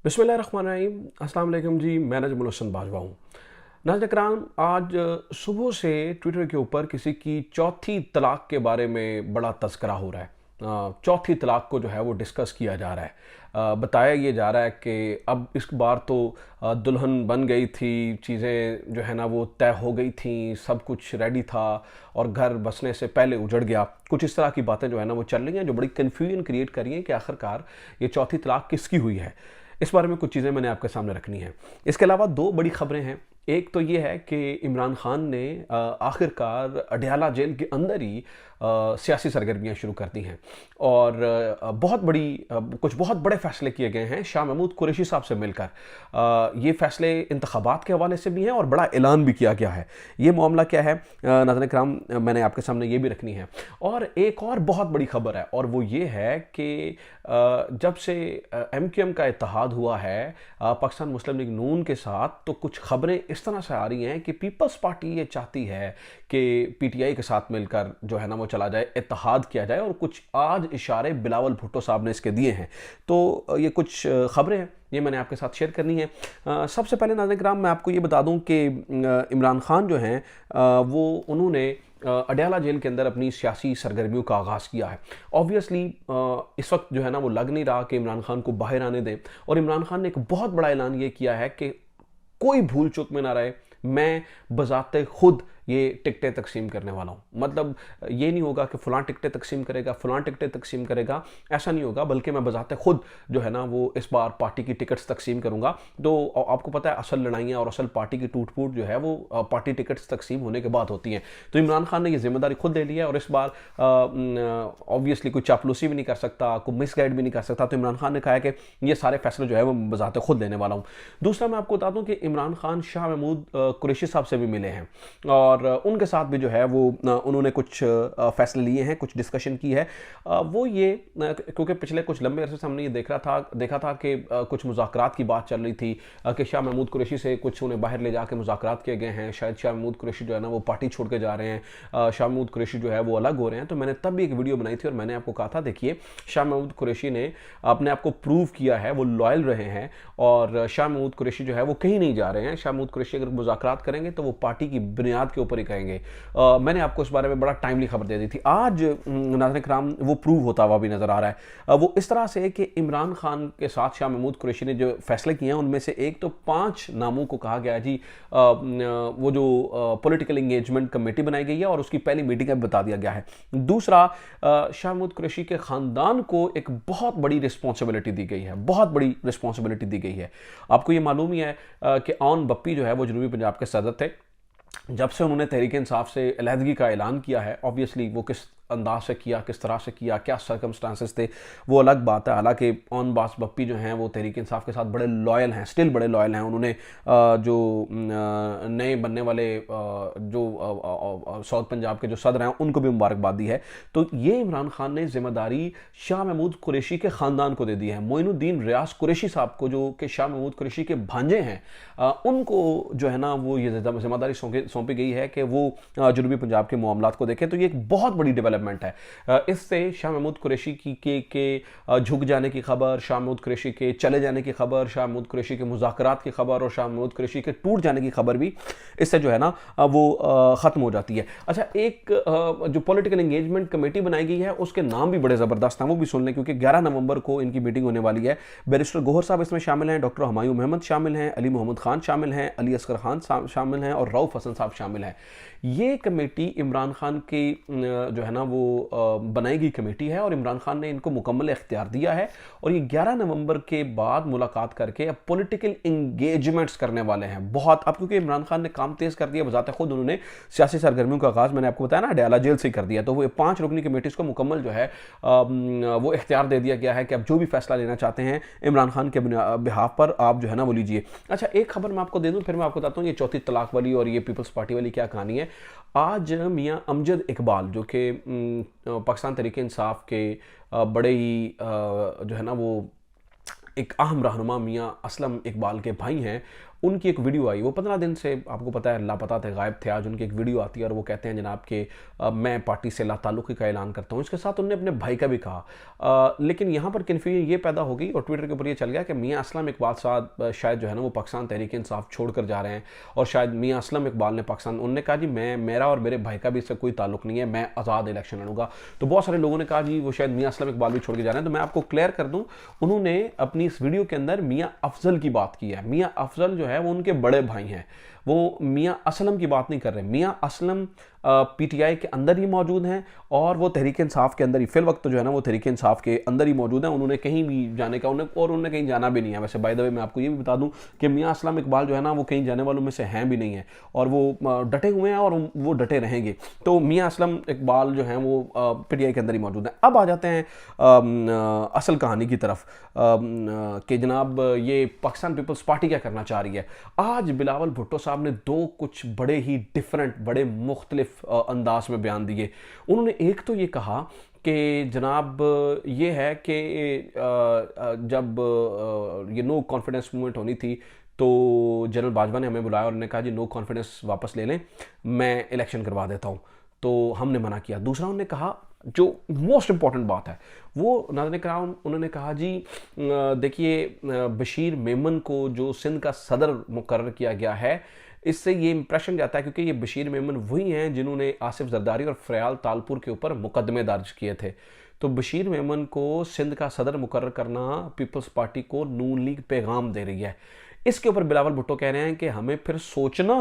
बिस्मिल्लाहिर्रहमानिर्रहीम। अस्सलाम वालेकुम जी, मैं नजमुल हसन बाजवा हूँ। नाज़रीन इकराम, आज सुबह से ट्विटर के ऊपर किसी की चौथी तलाक के बारे में बड़ा तज़किरा हो रहा है। चौथी तलाक को जो है वो डिस्कस किया जा रहा है। बताया ये जा रहा है कि अब इस बार तो दुल्हन बन गई थी, चीज़ें जो है ना वो तय हो गई थी, सब कुछ रेडी था और घर बसने से पहले उजड़ गया। कुछ इस तरह की बातें जो है ना वो चल रही हैं, जो बड़ी कन्फ्यूजन क्रिएट कर रही हैं कि आखिरकार ये चौथी तलाक किसकी हुई है। इस बारे में कुछ चीज़ें मैंने आपके सामने रखनी है। इसके अलावा दो बड़ी खबरें हैं। एक तो ये है कि इमरान खान ने आखिरकार अडयाला जेल के अंदर ही सियासी सरगर्मियाँ शुरू कर दी हैं और कुछ बहुत बड़े फैसले किए गए हैं शाह महमूद कुरैशी साहब से मिलकर। ये फैसले इंतखाबात के हवाले से भी हैं और बड़ा ऐलान भी किया गया है। ये मामला क्या है नाज़रीन इकराम, मैंने आपके सामने ये भी रखनी है। और एक और बहुत बड़ी खबर है और वो ये है कि जब से MQM का इत्तेहाद हुआ है पाकिस्तान मुस्लिम लीग नून के साथ, तो कुछ खबरें इस तरह से आ रही हैं कि पीपल्स पार्टी ये चाहती है कि PTI के साथ मिलकर जो है ना वो चला जाए, इत्तेहाद किया जाए। और कुछ आज इशारे बिलावल भुट्टो साहब ने इसके दिए हैं। तो ये कुछ खबरें हैं, ये मैंने आपके साथ शेयर करनी है। सबसे पहले नाज़रीन किराम मैं आपको ये बता दूं कि इमरान खान जो हैं वो उन्होंने अडयाला जेल के अंदर अपनी सियासी सरगर्मियों का आगाज़ किया है। ऑब्वियसली इस वक्त जो है ना वो लग नहीं रहा कि इमरान खान को बाहर आने दें। और इमरान खान ने एक बहुत बड़ा ऐलान ये किया है कि कोई भूल चूक में ना रहे, मैं बजाते खुद ये टिकटें तकसीम करने वाला हूँ। मतलब ये नहीं होगा कि फ़लाँ टिकटें तकसीम करेगा, फ़लाँ टिकटें तकसीम करेगा, ऐसा नहीं होगा, बल्कि मैं बजाते खुद जो है ना वो इस बार पार्टी की टिकट्स तकसीम करूँगा। तो आपको पता है असल लड़ाइयाँ और असल पार्टी की टूट फूट जो है वो पार्टी टिकट्स तकसीम होने के बाद होती हैं। तो इमरान खान ने ये जिम्मेदारी खुद ले ली है और इस बार ऑब्वियसली कोई चापलूसी भी नहीं कर सकता, कोई मिसगाइड भी नहीं कर सकता। तो इमरान खान ने कहा है कि ये सारे फैसले जो है वो बजाते खुद लेने वाला हूँ। दूसरा मैं आपको बता दूँ कि इमरान खान शाह महमूद कुरैशी साहब से भी मिले हैं और उनके साथ भी जो है वो उन्होंने कुछ फैसले लिए हैं, कुछ डिस्कशन की है। वो ये क्योंकि पिछले कुछ लंबे अरसे से हमने ये देखा था कि कुछ मुज़ाकरात की बात चल रही थी कि शाह महमूद कुरैशी से कुछ उन्हें बाहर ले जाकर मुज़ाकरात किए गए हैं। शायद शाह महमूद कुरैशी जो है ना वो पार्टी छोड़ के जा रहे हैं, शाह महमूद कुरैशी जो है वो अलग हो रहे हैं। तो मैंने तब भी एक वीडियो बनाई थी और मैंने आपको कहा था, देखिए शाह महमूद कुरैशी ने अपने आप को प्रूव किया है, वो लॉयल रहे हैं और शाह महमूद कुरैशी जो है वो कहीं नहीं जा रहे हैं। शाह महमूद कुरैशी अगर मुज़ाकरात करेंगे तो वो पार्टी की बुनियाद के ऊपर ही करेंगे। मैंने आपको इस बारे में बड़ा टाइमली खबर दे दी थी। आज नाज़रीन किराम वो प्रूव होता हुआ भी नजर आ रहा है। वो इस तरह से कि इमरान खान के साथ शाह महमूद कुरैशी ने जो फैसले किए हैं उनमें से एक तो 5 नामों को कहा गया है जी, वो जो पॉलिटिकल इंगेजमेंट कमेटी बनाई गई है और उसकी पहली मीटिंग में बता दिया गया है। दूसरा, शाह महमूद कुरैशी के ख़ानदान को एक बहुत बड़ी रिस्पॉन्सिबिलिटी दी गई है, बहुत बड़ी रिस्पॉन्सिबिलिटी दी गई है। आपको ये मालूम ही है कि ऑन बप्पी जो है वो जनूबी पंजाब के सदर थे। जब से उन्होंने तहरीक इंसाफ से अलहदगी का ऐलान किया है, ऑब्वियसली वो किस अंदाज से किया, किस तरह से किया, क्या सर्कमस्टांसेस थे, वो अलग बात है। हालांकि ऑन बास बप्पी जो हैं वो तहरीक इंसाफ के साथ बड़े लॉयल हैं, स्टिल बड़े लॉयल हैं। उन्होंने जो नए बनने वाले जो साउथ पंजाब के जो सदर हैं उनको भी मुबारकबाद दी है। तो ये इमरान खान ने जिम्मेदारी शाह महमूद कुरैशी के ख़ानदान को दे दी है। मोइनुद्दीन रियाज कुरैशी साहब को, जो कि शाह महमूद कुरैशी के भांजे हैं, उनको जो है ना वो ये जिम्मेदारी सौंपी गई है कि वो जनूबी पंजाब के मामलात को देखें। तो ये एक बहुत बड़ी डेवलपमेंट है। इससे शाह महमूद कुरैशी के झुक जाने की खबर, शाह महमूद कुरैशी के चले जाने की खबर, शाह महमूद कुरैशी के मुज़ाकरात की खबर और शाह महमूद कुरैशी के टूट जाने की खबर भी इससे जो है ना वो ख़त्म हो जाती है। अच्छा, एक जो पॉलिटिकल इंगेजमेंट कमेटी बनाई गई है उसके नाम भी बड़े ज़बरदस्त हैं, वो भी सुन लें, क्योंकि 11 नवंबर को इनकी मीटिंग होने वाली है। बैरिस्टर गोहर साहब इसमें शामिल हैं, डॉक्टर हुमायूं महमद शामिल हैं, अली मोहम्मद खान शामिल हैं, अली असगर खान शामिल हैं और रऊफ हसन साहब शामिल हैं। ये कमेटी इमरान खान की जो है ना वो बनाई गई कमेटी है और इमरान खान ने इनको मुकम्मल इख्तियार दिया है और ये 11 नवंबर के बाद मुलाकात करके अब पॉलिटिकल इंगेजमेंट्स करने वाले हैं बहुत। अब क्योंकि इमरान खान ने काम तेज़ कर दिया, बजाते खुद उन्होंने सियासी सरगर्मियों का आगाज़, मैंने आपको बताया ना, अडयाला जेल से कर दिया। तो वो 5 रुकनी कमेटीज़ को मुकम्मल जो है वो इख्तियार दे दिया गया है कि अब जो भी फैसला लेना चाहते हैं इमरान खान के बिहाफ पर आप जो है ना वो लीजिए। अच्छा, एक खबर मैं आपको दे दूँ, फिर मैं आपको बताता हूँ ये चौथी तलाक वाली और ये पीपल्स पार्टी वाली क्या कहानी है। आज मियाँ अमजद इकबाल, जो कि पाकिस्तान तहरीक इंसाफ के बड़े ही जो है ना वो एक अहम रहनुमा मियाँ असलम इकबाल के भाई हैं, उनकी एक वीडियो आई, वो 15 दिन से आपको पता है लापता थे, गायब थे। आज उनकी एक वीडियो आती है और वो कहते हैं जनाब कि मैं पार्टी से लाताल्लुकी का ऐलान करता हूँ। इसके साथ उन्होंने अपने भाई का भी कहा, लेकिन यहाँ पर कन्फ्यूजन ये पैदा हो गई और ट्विटर के ऊपर ये चल गया कि मियाँ असलम इकबाल साहब शायद जो है ना वो पाकिस्तान तहरीक इंसाफ छोड़ कर जा रहे हैं, और शायद मियाँ असलम इकबाल ने पाकिस्तान, उन्होंने कहा जी मेरा और मेरे भाई का भी इससे कोई ताल्लुक नहीं है, मैं आज़ाद इलेक्शन लड़ूंगा। तो बहुत सारे लोगों ने कहा जी वो शायद मियाँ असलम इकबाल भी छोड़ के जा रहे हैं। तो मैं आपको क्लियर कर दूं, उन्होंने अपनी इस वीडियो के अंदर मियाँ अफजल की बात की है। मियाँ अफजल जो है वो उनके बड़े भाई हैं, वो मियाँ असलम की बात नहीं कर रहे। मियाँ असलम पीटीआई के अंदर ही मौजूद हैं और वो तहरीक इंसाफ के अंदर ही फिल वक्त जो है ना वो तहरीक इंसाफ के अंदर ही मौजूद हैं। उन्होंने कहीं भी जाने का उन्होंने कहीं जाना भी नहीं है। वैसे बाय द वे मैं आपको ये भी बता दूं कि मियाँ असलम इकबाल जो है ना वो कहीं जाने वालों में से हैं भी नहीं है, और वो डटे हुए हैं और वो डटे रहेंगे। तो मियाँ असलम इकबाल जो हैं वो पीटीआई के अंदर ही मौजूद हैं। अब आ जाते हैं असल कहानी की तरफ कि जनाब ये पाकिस्तान पीपल्स पार्टी क्या करना चाह रही है। आज बिलावल भुट्टो साहब ने दो कुछ बड़े ही डिफरेंट, बड़े मुख्तलिफ अंदाज में बयान दिए। उन्होंने एक तो ये कहा कि जनाब ये है कि जब ये नो कॉन्फिडेंस मूवमेंट होनी थी तो जनरल बाजवा ने हमें बुलाया और उन्होंने कहा जी नो कॉन्फिडेंस वापस ले लें, मैं इलेक्शन करवा देता हूँ। तो हमने मना किया। दूसरा उन्होंने कहा, जो मोस्ट इंपॉर्टेंट बात है, वो नाज़रीन किराम उन्होंने कहा जी देखिए बशीर मेमन को जो सिंध का सदर मुकर्रर किया गया है, इससे ये इंप्रेशन जाता है क्योंकि ये बशीर मेमन वही हैं जिन्होंने आसिफ जरदारी और फ़याल तालपुर के ऊपर मुकदमे दर्ज किए थे। तो बशीर मेमन को सिंध का सदर मुकर्रर करना पीपल्स पार्टी को नून लीग पैगाम दे रही है। इसके ऊपर बिलावल भुट्टो कह रहे हैं कि हमें फिर सोचना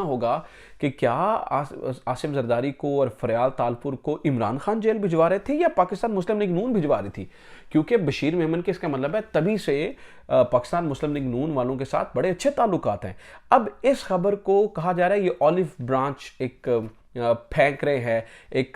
होगा कि क्या आसिफ जरदारी को और फ़याल तालपुर को इमरान खान जेल भिजवा रहे थे या पाकिस्तान मुस्लिम लीग नून भिजवा रही थी, क्योंकि बशीर मेमन के इसका मतलब है तभी से पाकिस्तान मुस्लिम लीग नून वालों के साथ बड़े अच्छे ताल्लुकात हैं। अब इस खबर को कहा जा रहा है ये ऑलिव ब्रांच एक फेंक रहे हैं, एक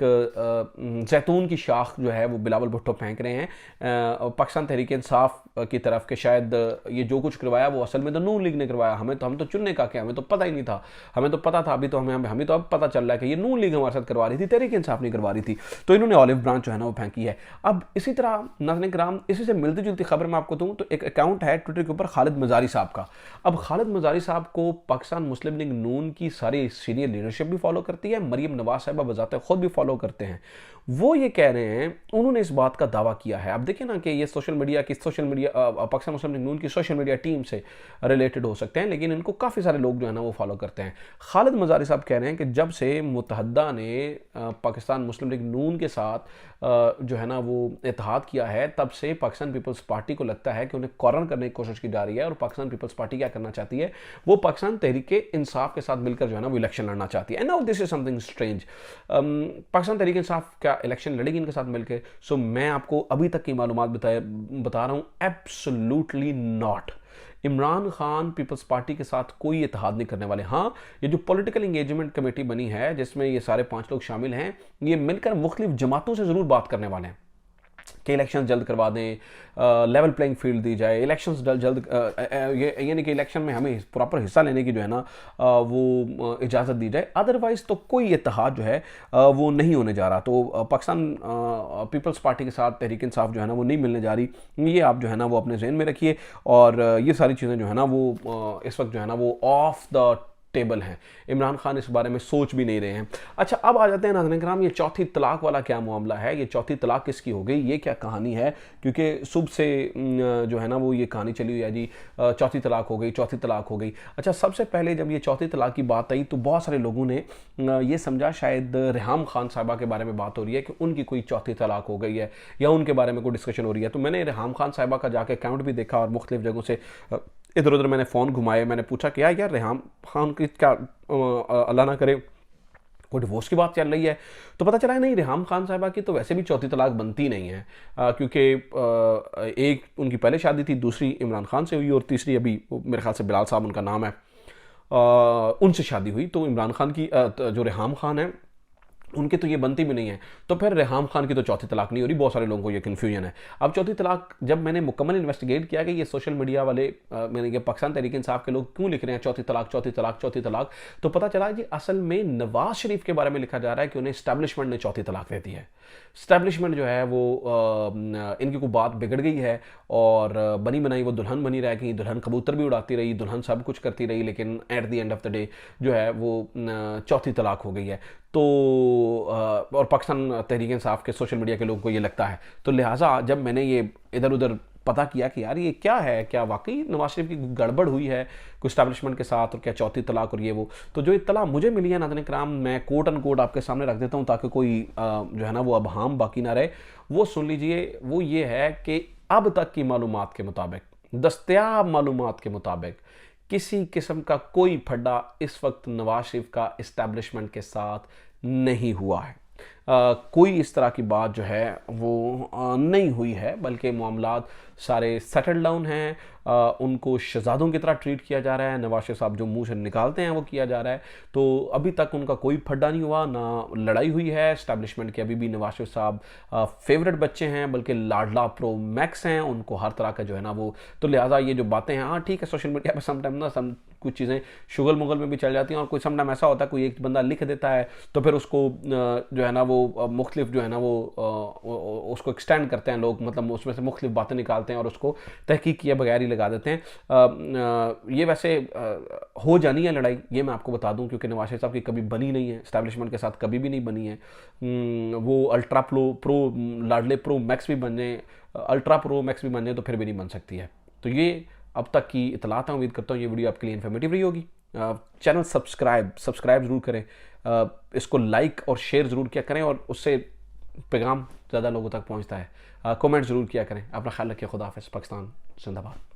जैतून की शाख जो है वो बिलावल भुट्टो फेंक रहे हैं पाकिस्तान तहरीक इंसाफ की तरफ के शायद ये जो कुछ करवाया वो असल में तो नून लीग ने करवाया। हम तो चुनने का क्या, हमें तो पता ही नहीं था। हमें तो पता था, अभी तो हमें तो अब पता चल रहा है कि ये नून लीग हमारे साथ करवा रही थी, तहरीक इंसाफ नहीं करवा रही थी। तो इन्होंने ऑलिव ब्रांच जो है ना वो फेंकी है। अब इसी तरह नाज़रीन किराम इसी से मिलती जुलती खबर मैं आपको दूं तो एक अकाउंट है ट्विटर के ऊपर खालिद मज़ारी साहब का। अब खालिद मज़ारी साहब को पाकिस्तान मुस्लिम लीग नून की सारी सीनियर लीडरशिप भी फॉलो करती है, मरियम नवाज साहिबा बजाते खुद भी फॉलो करते हैं। वो ये कह रहे हैं, उन्होंने इस बात का दावा किया है। अब देखिए ना कि ये सोशल मीडिया पाकिस्तान मुस्लिम लीग नून की सोशल मीडिया टीम से रिलेटेड हो सकते हैं, लेकिन इनको काफ़ी सारे लोग जो है ना वो फॉलो करते हैं। खालिद मज़ारी साहब कह रहे हैं कि जब से मुत्तहदा ने पाकिस्तान मुस्लिम लीग नून के साथ जो है ना वो इत्तेहाद किया है, तब से पाकिस्तान पीपल्स पार्टी को लगता है कि उन्हें कॉर्नर करने की कोशिश की जा रही है। और पाकिस्तान पीपल्स पार्टी क्या करना चाहती है, वो पाकिस्तान तहरीक इंसाफ के साथ मिलकर जो है ना वो इलेक्शन लड़ना चाहती है। Now this is something strange. Pakistan Tehreek Insaf क्या इलेक्शन लड़ेगी इनके साथ मिलकर? सो मैं आपको अभी तक की मालूमात बता रहा हूँ, एब्सोल्युटली नॉट। इमरान खान पीपल्स पार्टी के साथ कोई इत्तेहाद नहीं करने वाले। हाँ, ये जो पॉलिटिकल इंगेजमेंट कमेटी बनी है जिसमें ये सारे 5 लोग शामिल हैं, ये मिलकर मुख्तलिफ जमातों से ज़रूर बात करने वाले हैं कि इलेक्शन जल्द करवा दें, लेवल प्लेइंग फील्ड दी जाए, इलेक्शंस जल्द यानी कि इलेक्शन में हमें प्रॉपर हिस्सा लेने की जो है ना वो इजाज़त दी जाए। अदरवाइज़ तो कोई इत्तेहाद जो है वो नहीं होने जा रहा। तो पाकिस्तान पीपल्स पार्टी के साथ तहरीक इंसाफ जो है ना वो नहीं मिलने जा रही। ये आप जो है ना वो अपने जहन में रखिए, और ये सारी चीज़ें जो है ना वो इस वक्त जो है ना वो ऑफ द टेबल हैं। इमरान खान इस बारे में सोच भी नहीं रहे हैं। अच्छा, अब आ जाते हैं नाज़रीन किराम, ये चौथी तलाक वाला क्या मामला है, ये चौथी तलाक किसकी हो गई, ये क्या कहानी है? क्योंकि सुबह से जो है ना वो ये कहानी चली हुई है जी, चौथी तलाक हो गई, चौथी तलाक हो गई। अच्छा, सबसे पहले जब ये चौथी तलाक की बात आई तो बहुत सारे लोगों ने ये समझा शायद रेहाम खान साहिबा के बारे में बात हो रही है कि उनकी कोई चौथी तलाक हो गई है या उनके बारे में कोई डिस्कशन हो रही है। तो मैंने रेहाम खान साहिबा का जाके अकाउंट भी देखा और मुख्तलिफ जगहों से इधर उधर मैंने फ़ोन घुमाए, मैंने पूछा कि यार रेहाम खान की क्या अल्लाह ना करे कोई डिवोर्स की बात चल रही है। तो पता चला है नहीं, रेहाम खान साहिबा की तो वैसे भी चौथी तलाक बनती नहीं है, क्योंकि एक उनकी पहले शादी थी, दूसरी इमरान खान से हुई और तीसरी अभी मेरे ख्याल से बिलाल साहब उनका नाम है, उनसे शादी हुई। तो इमरान खान की जो रेहाम खान है उनकी तो ये बनती भी नहीं है, तो फिर रेहाम खान की तो चौथी तलाक नहीं हो रही। बहुत सारे लोगों को ये कन्फ्यूजन है। अब चौथी तलाक जब मैंने मुकम्मल इन्वेस्टिगेट किया कि ये सोशल मीडिया वाले मैंने कि पाकिस्तान तहरीक इंसाफ के लोग क्यों लिख रहे हैं चौथी तलाक चौथी तलाक चौथी तलाक, तो पता चला कि असल में नवाज शरीफ के बारे में लिखा जा रहा है कि उन्हें एस्टैब्लिशमेंट ने चौथी तलाक दे दी है। स्टैब्लिशमेंट जो है वो इनकी कोई बात बिगड़ गई है और बनी बनाई वो दुल्हन बनी रह गई, दुल्हन कबूतर भी उड़ाती रही, दुल्हन सब कुछ करती रही, लेकिन at the end of the day जो है वो चौथी तलाक हो गई है। तो और पाकिस्तान तहरीक इंसाफ के सोशल मीडिया के लोगों को ये लगता है। तो लिहाजा जब मैंने ये इधर उधर पता किया कि यार ये क्या है, क्या वाकई नवाज शरीफ की गड़बड़ हुई है कोई स्टैब्लिशमेंट के साथ, और क्या चौथी तलाक और ये वो, तो जो इत्तला मुझे मिली है नाज़रीन कराम, मैं कोट एंड कोट आपके सामने रख देता हूँ ताकि कोई जो है ना वो अबहाम बाकी ना रहे। वो सुन लीजिए, वो ये है कि अब तक की मालूमात के मुताबिक, दस्तयाब मालूमात के मुताबिक, किसी किस्म का कोई फड्डा इस वक्त नवाज शरीफ का इस्टेब्लिशमेंट के साथ नहीं हुआ है। कोई इस तरह की बात जो है वो नहीं हुई है, बल्कि मामलात सारे सेटल डाउन हैं। उनको शहजादों की तरह ट्रीट किया जा रहा है, नवाज शरीफ साहब जो मुंह से निकालते हैं वो किया जा रहा है। तो अभी तक उनका कोई फड्डा नहीं हुआ, ना लड़ाई हुई है इस्टेब्लिशमेंट के। अभी भी नवाज शरीफ साहब फेवरेट बच्चे हैं, बल्कि लाडला प्रो मैक्स हैं, उनको हर तरह का जो है ना वो। तो लिहाजा ये जो बातें हैं, हाँ ठीक है, सोशल मीडिया पर समटाइम ना कुछ चीज़ें शुगल मुगल में भी चल जाती हैं, और कोई समटाइम ऐसा होता है कोई एक बंदा लिख देता है तो फिर उसको जो है ना वो मुख्तलिफ जो है ना वो उसको एक्सटेंड करते हैं लोग, मतलब उसमें से मुख्तलिफ बातें निकालते हैं और उसको तहकीक किए बगैर ही लगा देते हैं। ये वैसे हो जानी है लड़ाई, ये मैं आपको बता दूं, क्योंकि नवाज शरीफ साहब की कभी बनी नहीं है, एस्टैब्लिशमेंट के साथ कभी भी नहीं बनी है। वो अल्ट्रा प्रो लाडले प्रो मैक्स भी बन जाए, अल्ट्रा प्रो मैक्स भी बन जाए तो फिर भी नहीं बन सकती है। तो ये अब तक की इतलात है। उम्मीद करता हूँ ये वीडियो आपके लिए इन्फॉर्मेटिव रही होगी। चैनल सब्सक्राइब ज़रूर करें, इसको लाइक और शेयर ज़रूर किया करें, और उससे पैगाम ज़्यादा लोगों तक पहुँचता है। कमेंट ज़रूर किया करें। अपना ख्याल रखिए। खुदा हाफ़िज़। पाकिस्तान जिंदाबाद।